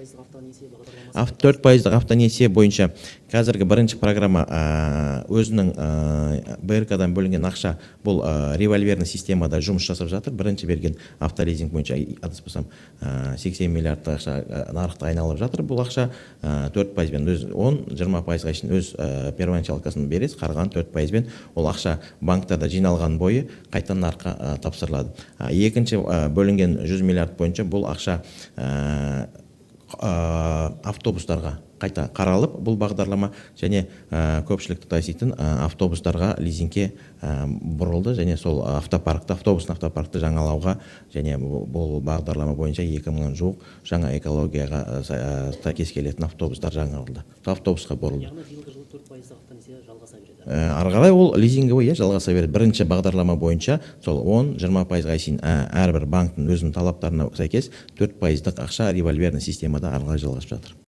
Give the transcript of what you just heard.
4% автонесие бойынша қазіргі бірінші программа өзінің БРК-дан бөлінген ақша бұл револьверный системада жұмыс жасап жатыр. Бірінші берген автолизинг бойынша адаспасам 80 миллиард ақша нарықта айналып жатыр. Бұл ақша 4%-бен өз 10-20%-ға үшін өз первоначалкасын бересіз, қарған 4%-бен ол ақша банктарда жиналған бойы қайтадан нарыққа тапсырылады. Екінші бөлінген 100 миллиард бойынша бұл ақша автобустарға қайта қаралып, бұл бағдарлама және көпшілікті таситын автобустарға лизингке бұрылды, және сол автобустың автопаркты жаңалауға және бұл бағдарлама бойынша 2000 жуық жаңа экологияға кез келетін автобустар жаңарылды. Автобусқа бұрылды. Ары қарай ол лизинговый жалғаса береді. Бірінші бағдарлама бойынша сол 10-20%-ға шейін әрбір банктың өзінің талаптарына сәйкес 4%-ық ақша револьверный системада ары қарай жалғасып жатыр.